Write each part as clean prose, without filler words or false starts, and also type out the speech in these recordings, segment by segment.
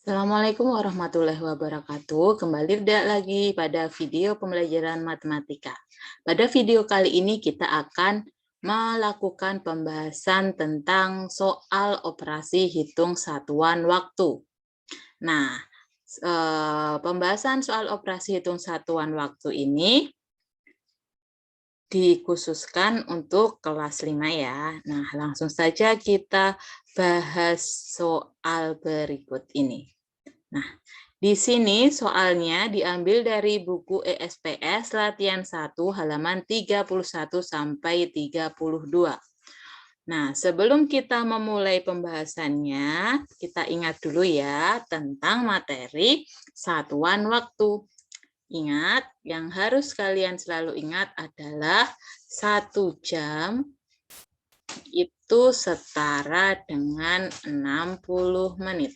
Assalamualaikum warahmatullahi wabarakatuh. Kembali lagi pada video pembelajaran matematika. Pada video kali ini kita akan melakukan pembahasan tentang soal operasi hitung satuan waktu. Nah, pembahasan soal operasi hitung satuan waktu ini dikhususkan untuk kelas 5 ya. Nah, langsung saja kita bahas soal berikut ini. Nah, di sini soalnya diambil dari buku ESPS latihan 1 halaman 31 sampai 32. Nah, sebelum kita memulai pembahasannya, kita ingat dulu ya tentang materi satuan waktu. Ingat, yang harus kalian selalu ingat adalah 1 jam itu setara dengan 60 menit.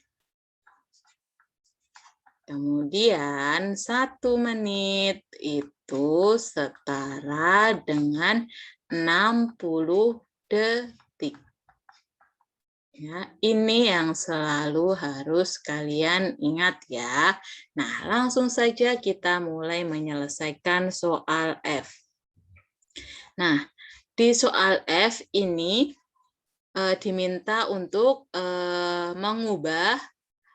Kemudian 1 menit itu setara dengan 60 detik. Ya, ini yang selalu harus kalian ingat ya. Nah, langsung saja kita mulai menyelesaikan soal F. Nah, di soal F ini diminta untuk mengubah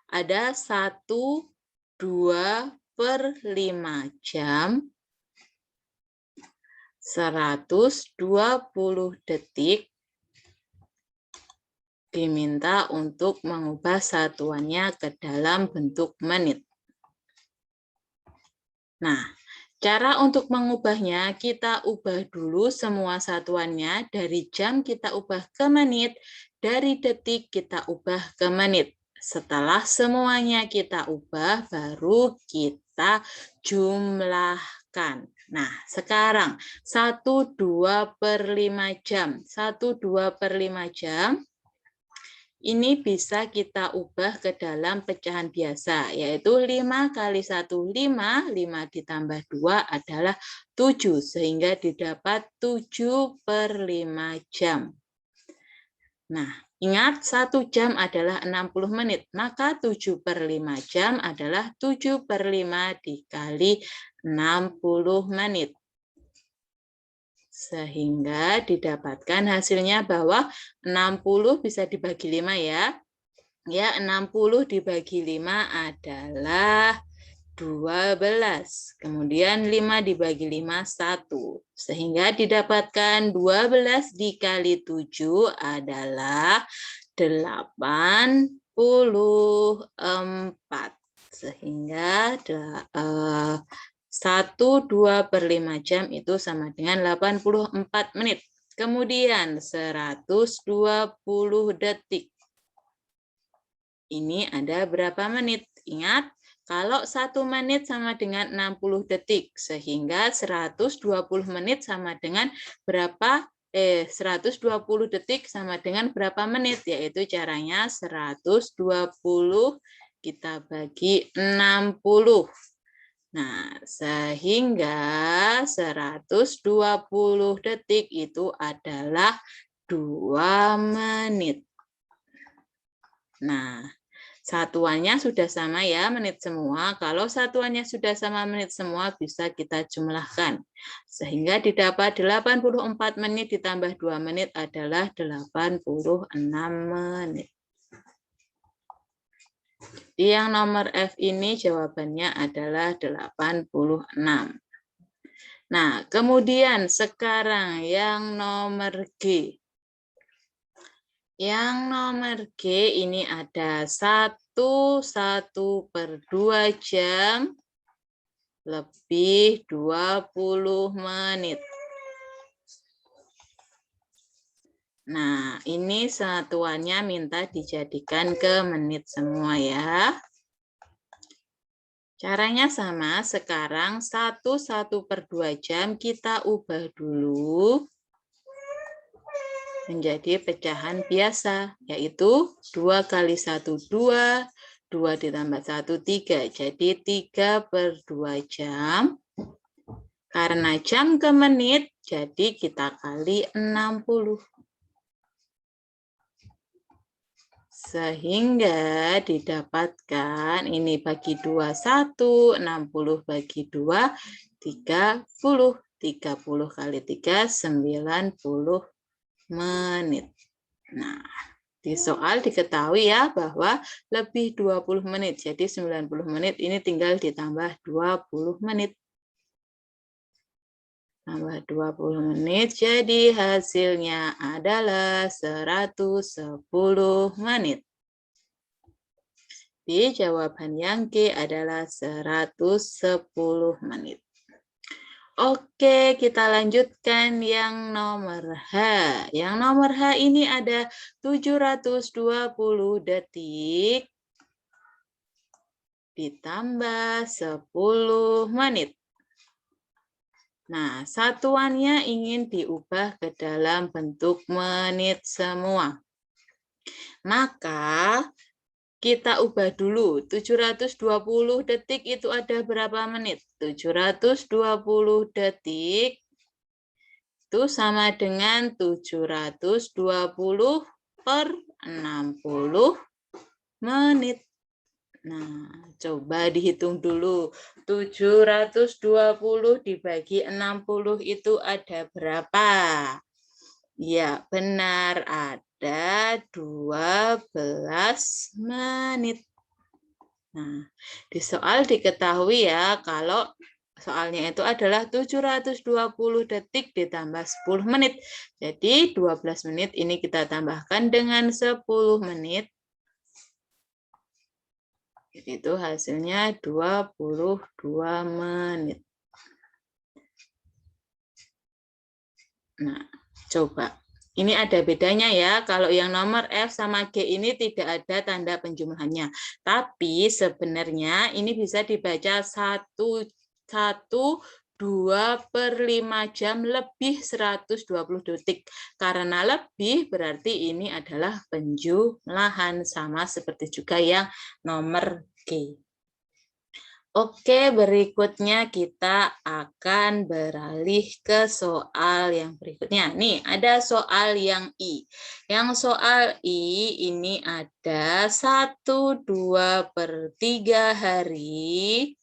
ada 1/2/5 jam, 120 detik, diminta untuk mengubah satuannya ke dalam bentuk menit. Nah, cara untuk mengubahnya, kita ubah dulu semua satuannya, dari jam kita ubah ke menit, dari detik kita ubah ke menit. Setelah semuanya kita ubah, baru kita jumlahkan. Nah, sekarang 1/2/5 jam. 1/2/5 jam ini bisa kita ubah ke dalam pecahan biasa, yaitu 5 kali 1, 5, 5 ditambah 2 adalah 7, sehingga didapat 7/5 jam. Nah, ingat 1 jam adalah 60 menit, maka 7/5 jam adalah 7/5 dikali 60 menit. Sehingga didapatkan hasilnya bahwa 60 bisa dibagi 5 ya. Ya, 60 dibagi 5 adalah 12. Kemudian 5 dibagi 5, 1. Sehingga didapatkan 12 dikali 7 adalah 84. Sehingga 1/2/5 jam itu sama dengan 84 menit. Kemudian 120 detik. Ini ada berapa menit? Ingat, kalau 1 menit sama dengan 60 detik, sehingga 120 menit sama dengan berapa? 120 detik sama dengan berapa menit? Yaitu caranya 120 kita bagi 60. Nah, sehingga 120 detik itu adalah 2 menit. Nah, satuannya sudah sama ya, menit semua. Kalau satuannya sudah sama menit semua, bisa kita jumlahkan. Sehingga didapat 84 menit ditambah 2 menit adalah 86 menit. Yang nomor F ini jawabannya adalah 86. Nah, kemudian sekarang yang nomor G. Yang nomor G ini ada 1/2 jam lebih 20 menit. Nah, ini satuannya minta dijadikan ke menit semua ya. Caranya sama, sekarang 1/2 jam kita ubah dulu menjadi pecahan biasa, yaitu 2 kali 1, 2, 2 ditambah 1, 3. Jadi 3/2 jam. Karena jam ke menit, jadi kita kali 60. Sehingga didapatkan ini bagi 2, 1, 60 bagi 2, 30. 30 kali 3, 90 menit. Nah, di soal diketahui ya bahwa lebih 20 menit. Jadi 90 menit ini tinggal ditambah 20 menit. Tambah 20 menit, jadi hasilnya adalah 110 menit. Di jawaban yang G adalah 110 menit. Oke, kita lanjutkan yang nomor H. Yang nomor H ini ada 720 detik ditambah 10 menit. Nah, satuannya ingin diubah ke dalam bentuk menit semua. Maka kita ubah dulu, 720 detik itu ada berapa menit? 720 detik itu sama dengan 720 per 60 menit. Nah, coba dihitung dulu. 720 dibagi 60 itu ada berapa? Ya, benar. Ada 12 menit. Nah, di soal diketahui ya kalau soalnya itu adalah 720 detik ditambah 10 menit. Jadi 12 menit ini kita tambahkan dengan 10 menit. Itu hasilnya 22 menit. Nah, coba. Ini ada bedanya ya, kalau yang nomor F sama G ini tidak ada tanda penjumlahannya. Tapi sebenarnya ini bisa dibaca 1, 2 per 5 jam lebih 120 detik. Karena lebih berarti ini adalah penjumlahan, sama seperti juga yang nomor G. Oke, berikutnya kita akan beralih ke soal yang berikutnya. Nih, ada soal yang I. Yang soal I ini ada 1, 2 per 3 hari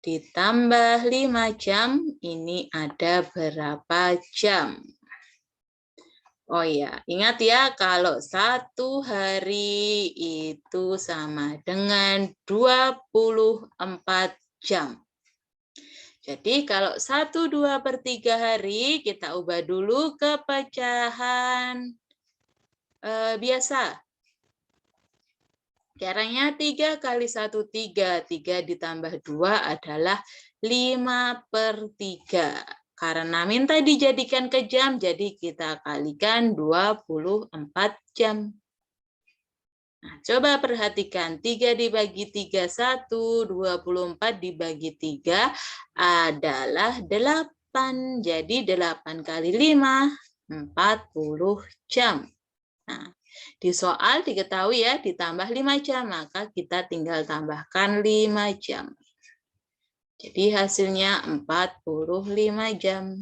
ditambah 5 jam. Ini ada berapa jam? Oh ya, ingat ya kalau 1 hari itu sama dengan 24 jam. Jadi kalau 1, 2 per 3 hari kita ubah dulu ke pecahan biasa. Caranya 3 kali 1, 3. 3 ditambah 2 adalah 5 per 3. Karena minta dijadikan ke jam, jadi kita kalikan 24 jam. Nah, coba perhatikan, 3 dibagi 3, 1, 24 dibagi 3 adalah 8. Jadi 8 kali 5, 40 jam. Nah, di soal diketahui ya, ditambah 5 jam, maka kita tinggal tambahkan 5 jam. Jadi hasilnya 45 jam.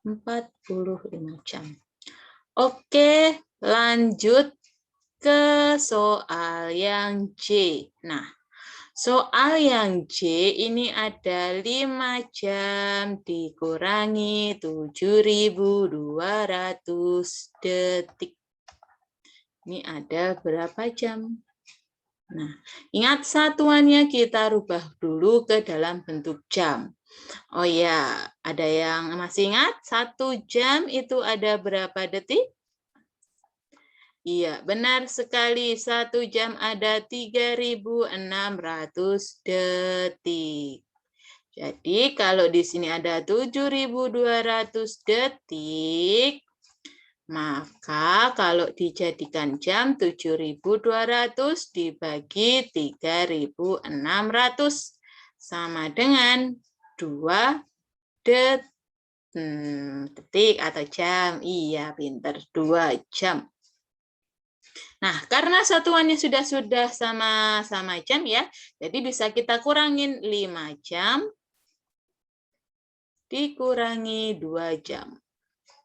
45 jam. Oke, lanjut ke soal yang J. Nah, soal yang J ini ada 5 jam dikurangi 7.200 detik. Ini ada berapa jam? Nah, ingat satuannya kita rubah dulu ke dalam bentuk jam. Oh ya, ada yang masih ingat? 1 jam itu ada berapa detik? Iya, benar sekali. 1 jam ada 3.600 detik. Jadi kalau di sini ada 7.200 detik, maka kalau dijadikan jam 7.200 dibagi 3.600 sama dengan 2 detik atau jam. Iya, pinter. 2 jam. Nah, karena satuannya sudah sama jam ya, jadi bisa kita kurangin 5 jam dikurangi 2 jam.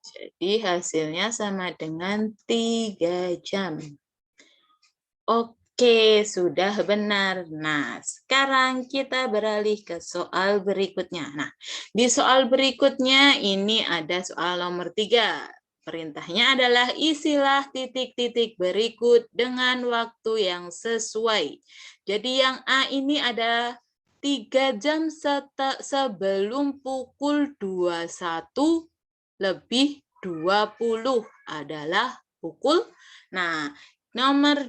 Jadi hasilnya sama dengan 3 jam. Oke, sudah benar. Nah, sekarang kita beralih ke soal berikutnya. Nah, di soal berikutnya ini ada soal nomor 3. Perintahnya adalah isilah titik-titik berikut dengan waktu yang sesuai. Jadi yang A ini ada 3 jam sebelum pukul 21 lebih 20 adalah pukul. Nah, nomor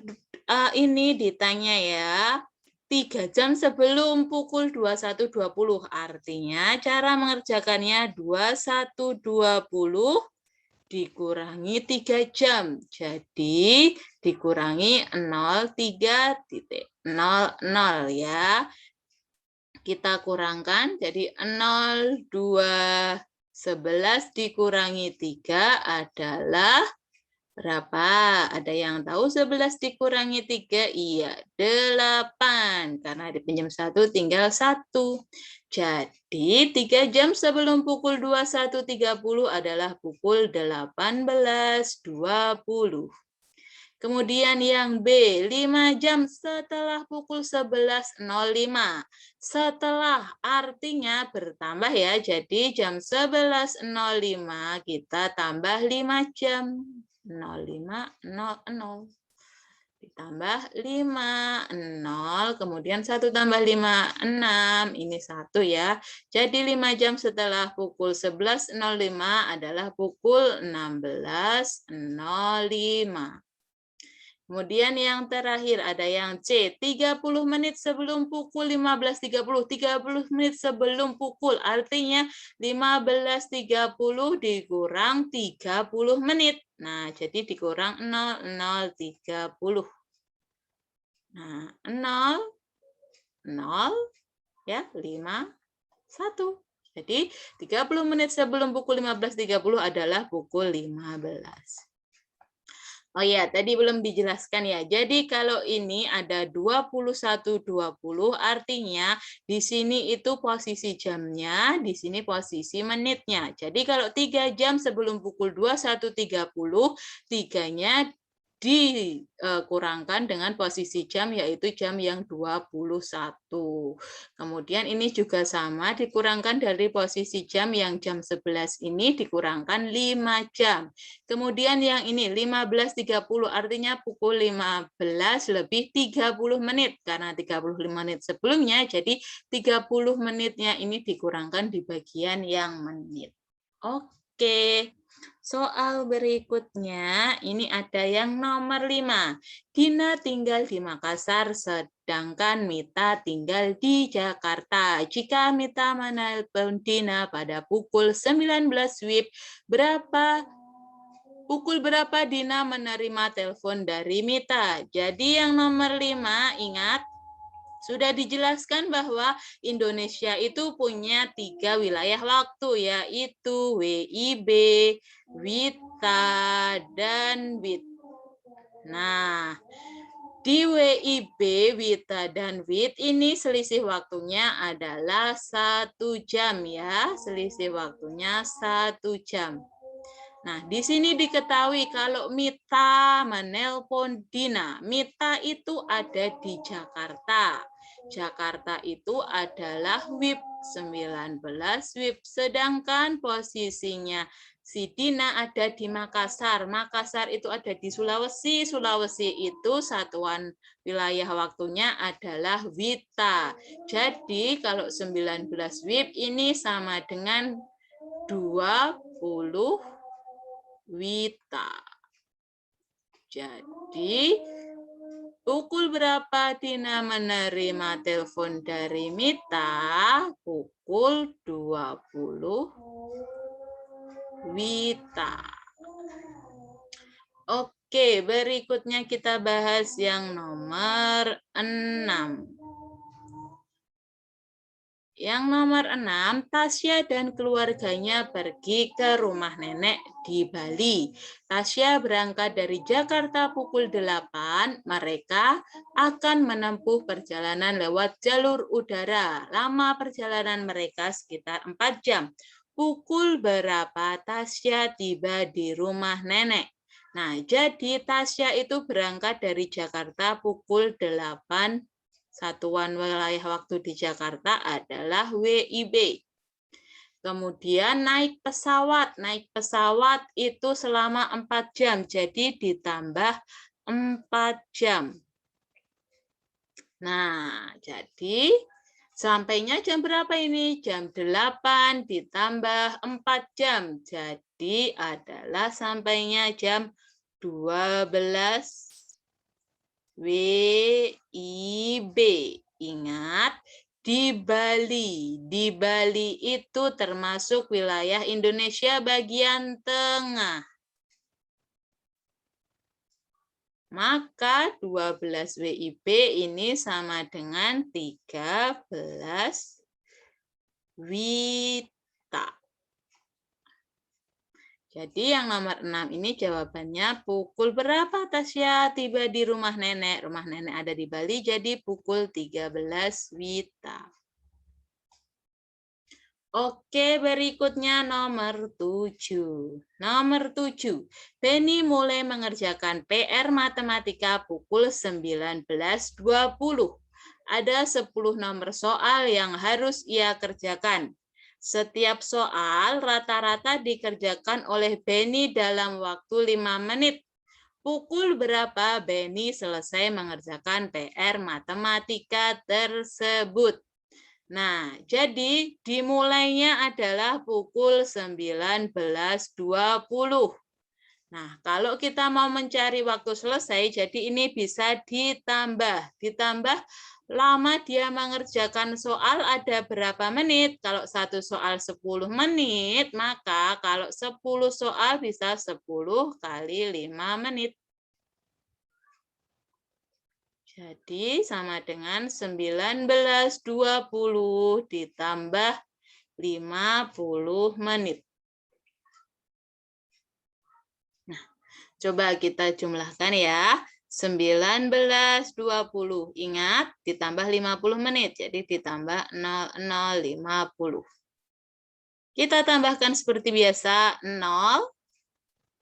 ini ditanya ya, 3 jam sebelum pukul 21.20. Artinya cara mengerjakannya 21.20 dikurangi 3 jam. Jadi dikurangi 03.00 ya. Kita kurangkan jadi 0,211 dikurangi 3 adalah berapa? Ada yang tahu 11 dikurangi 3? Iya, 8. Karena dipinjam 1 tinggal 1. Jadi 3 jam sebelum pukul 21.30 adalah pukul 18.20. Kemudian yang B, 5 jam setelah pukul 11.05. Setelah artinya bertambah ya, jadi jam 11.05 kita tambah 5 jam. 05.00 ditambah 5, 0, kemudian 1 tambah 5, 6, ini 1 ya. Jadi 5 jam setelah pukul 11.05 adalah pukul 16.05. Kemudian yang terakhir ada yang C, 30 menit sebelum pukul 15.30. 30 menit sebelum pukul, artinya 15.30 dikurang 30 menit. Nah, jadi dikurang 00.30. Nah, 0, 0, ya, 5, 1. Jadi 30 menit sebelum pukul 15.30 adalah pukul 15. Oh ya, tadi belum dijelaskan ya. Jadi kalau ini ada 21.20, artinya di sini itu posisi jamnya, di sini posisi menitnya. Jadi kalau 3 jam sebelum pukul 21.30, 3-nya dikurangkan dengan posisi jam, yaitu jam yang 21. Kemudian ini juga sama, dikurangkan dari posisi jam yang jam 11 ini, dikurangkan 5 jam. Kemudian yang ini 15.30, artinya pukul 15 lebih 30 menit. Karena 30 menit sebelumnya, jadi 30 menitnya ini dikurangkan di bagian yang menit. Oke. Soal berikutnya, ini ada yang nomor 5. Dina tinggal di Makassar, sedangkan Mita tinggal di Jakarta. Jika Mita menelpon Dina pada pukul 19 WIB, pukul berapa Dina menerima telepon dari Mita? Jadi yang nomor 5, ingat, sudah dijelaskan bahwa Indonesia itu punya 3 wilayah waktu, yaitu WIB, WITA, dan WIT. Nah, di WIB, WITA, dan WIT ini selisih waktunya adalah 1 jam ya. Selisih waktunya 1 jam. Nah, di sini diketahui kalau Mita menelpon Dina. Mita itu ada di Jakarta. Jakarta itu adalah WIB 19 WIB. Sedangkan posisinya si Dina ada di Makassar. Makassar itu ada di Sulawesi. Sulawesi itu satuan wilayah waktunya adalah WITA. Jadi kalau 19 WIB ini sama dengan 20 WITA. Jadi, pukul berapa Dina menerima telepon dari Mita? Pukul 20 WITA. Oke, berikutnya kita bahas yang nomor 6. Yang nomor 6, Tasya dan keluarganya pergi ke rumah nenek di Bali. Tasya berangkat dari Jakarta pukul 8, mereka akan menempuh perjalanan lewat jalur udara. Lama perjalanan mereka sekitar 4 jam. Pukul berapa Tasya tiba di rumah nenek? Nah, jadi Tasya itu berangkat dari Jakarta pukul 8. Satuan wilayah waktu di Jakarta adalah WIB. Kemudian naik pesawat. Naik pesawat itu selama 4 jam. Jadi ditambah 4 jam. Nah, jadi sampainya jam berapa ini? Jam 8 ditambah 4 jam. Jadi adalah sampainya jam 12 WIB. Ingat, di Bali. Di Bali itu termasuk wilayah Indonesia bagian tengah. Maka 12 WIB ini sama dengan 13 WITA. Jadi yang nomor 6 ini jawabannya pukul berapa Tasya tiba di rumah nenek? Rumah nenek ada di Bali, jadi pukul 13 WITA. Oke, berikutnya nomor 7. Nomor 7. Beni mulai mengerjakan PR matematika pukul 19.20. Ada 10 nomor soal yang harus ia kerjakan. Setiap soal rata-rata dikerjakan oleh Beni dalam waktu 5 menit. Pukul berapa Beni selesai mengerjakan PR matematika tersebut? Nah, jadi dimulainya adalah pukul 19.20. Nah, kalau kita mau mencari waktu selesai, jadi ini bisa ditambah. Ditambah lama dia mengerjakan soal ada berapa menit. Kalau satu soal 10 menit, maka kalau 10 soal bisa 10 kali 5 menit. Jadi sama dengan 19.20 ditambah 50 menit. Nah, coba kita jumlahkan ya. 19.20. Ingat, ditambah 50 menit. Jadi ditambah 0050. Kita tambahkan seperti biasa. 0,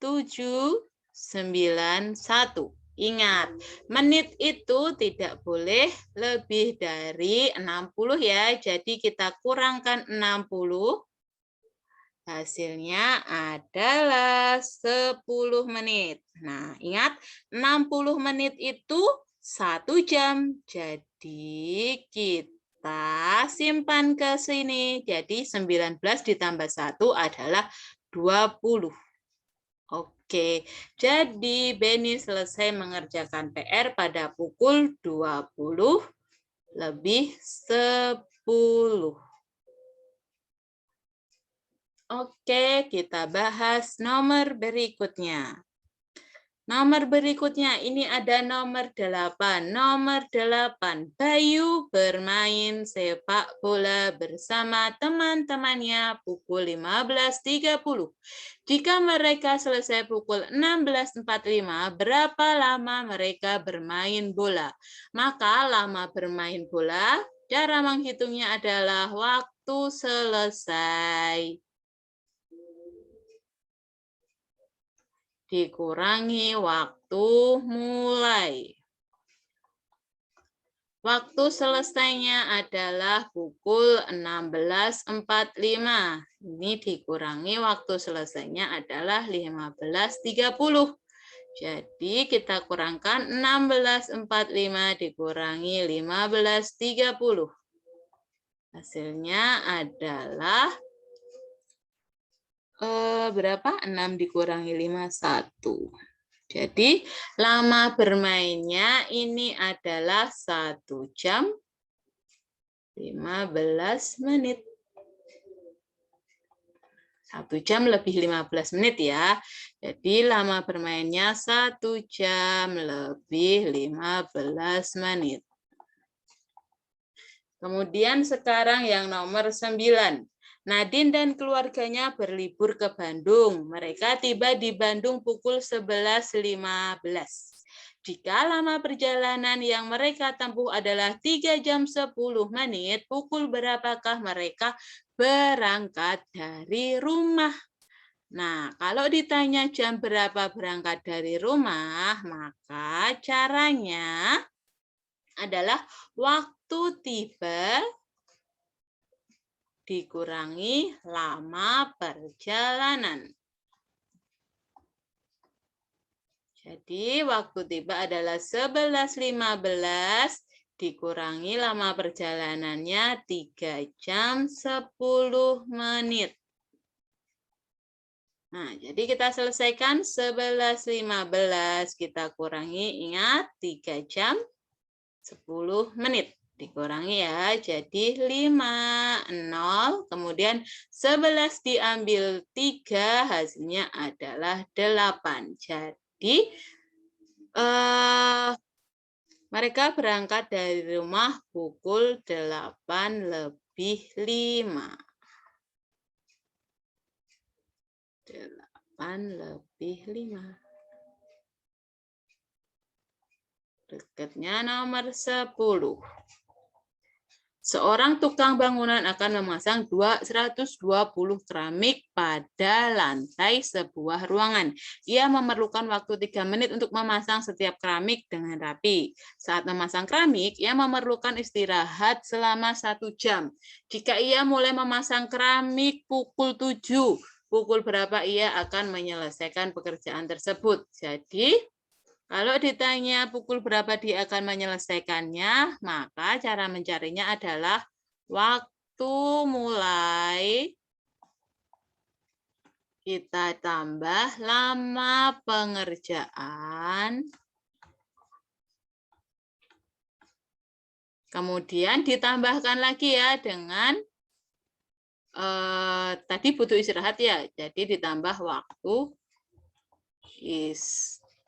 7, 9, 1. Ingat, menit itu tidak boleh lebih dari 60 ya. Jadi kita kurangkan 60. Hasilnya adalah 10 menit. Nah, ingat 60 menit itu 1 jam. Jadi kita simpan ke sini. Jadi 19 ditambah 1 adalah 20. Oke, jadi Beni selesai mengerjakan PR pada pukul 20 lebih 10. Oke, kita bahas nomor berikutnya. Nomor berikutnya, ini ada nomor 8. Nomor 8, Bayu bermain sepak bola bersama teman-temannya pukul 15.30. Jika mereka selesai pukul 16.45, berapa lama mereka bermain bola? Maka lama bermain bola, cara menghitungnya adalah waktu selesai dikurangi waktu mulai. Waktu selesainya adalah pukul 16.45. Ini dikurangi waktu selesainya adalah 15.30. Jadi kita kurangkan 16.45 dikurangi 15.30. Hasilnya adalah berapa? 6 dikurangi 5, 1. Jadi lama bermainnya ini adalah 1 jam 15 menit. 1 jam lebih 15 menit ya. Jadi lama bermainnya 1 jam lebih 15 menit. Kemudian sekarang yang nomor 9. Nadine dan keluarganya berlibur ke Bandung. Mereka tiba di Bandung pukul 11.15. Jika lama perjalanan yang mereka tempuh adalah 3 jam 10 menit, pukul berapakah mereka berangkat dari rumah? Nah, kalau ditanya jam berapa berangkat dari rumah, maka caranya adalah waktu tiba dikurangi lama perjalanan. Jadi waktu tiba adalah 11.15 dikurangi lama perjalanannya 3 jam 10 menit. Nah, jadi kita selesaikan 11.15 kita kurangi, ingat 3 jam 10 menit. Dikurangi ya, jadi 5, 0, kemudian 11 diambil 3, hasilnya adalah 8. Jadi, mereka berangkat dari rumah pukul 8:05. 8:05. Berikutnya nomor 10. Seorang tukang bangunan akan memasang 120 keramik pada lantai sebuah ruangan. Ia memerlukan waktu 3 menit untuk memasang setiap keramik dengan rapi. Saat memasang keramik, ia memerlukan istirahat selama 1 jam. Jika ia mulai memasang keramik pukul 7, pukul berapa ia akan menyelesaikan pekerjaan tersebut? Jadi, kalau ditanya pukul berapa dia akan menyelesaikannya, maka cara mencarinya adalah waktu mulai kita tambah lama pengerjaan. Kemudian ditambahkan lagi ya dengan tadi butuh istirahat ya, jadi ditambah waktu istirahat.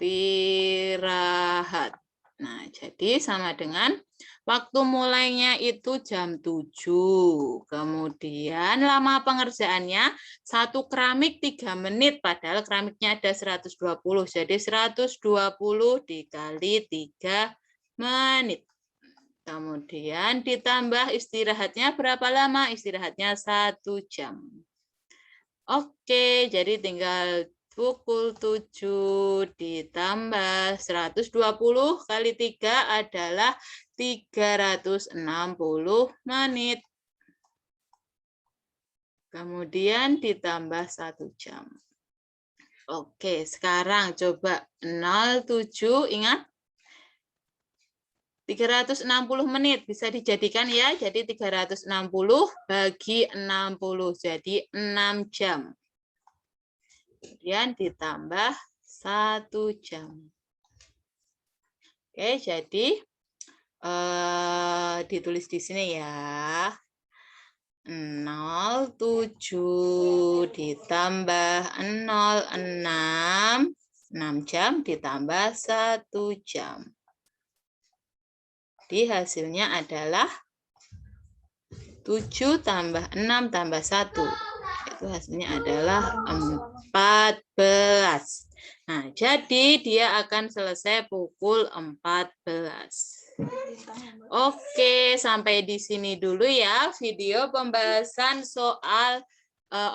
Nah, jadi sama dengan waktu mulainya itu jam 7. Kemudian lama pengerjaannya 1 keramik 3 menit, padahal keramiknya ada 120. Jadi 120 dikali 3 menit. Kemudian ditambah istirahatnya berapa lama? Istirahatnya 1 jam. Oke, jadi tinggal pukul 7 ditambah 120 kali 3 adalah 360 menit. Kemudian ditambah 1 jam. Oke, sekarang coba 07, ingat? 360 menit bisa dijadikan ya, jadi 360 bagi 60, jadi 6 jam. Kemudian ditambah 1 jam. Oke, jadi ditulis di sini ya. 07 ditambah 06, 6 jam ditambah 1 jam. Jadi hasilnya adalah 7 tambah 6 tambah 1. Itu hasilnya adalah 14. Nah, jadi dia akan selesai pukul 14. Oke, sampai di sini dulu ya video pembahasan soal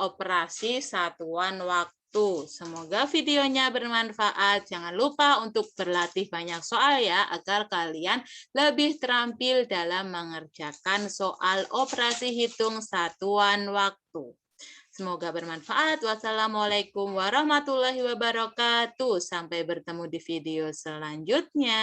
operasi satuan waktu. Semoga videonya bermanfaat. Jangan lupa untuk berlatih banyak soal ya, agar kalian lebih terampil dalam mengerjakan soal operasi hitung satuan waktu. Semoga bermanfaat. Wassalamualaikum warahmatullahi wabarakatuh. Sampai bertemu di video selanjutnya.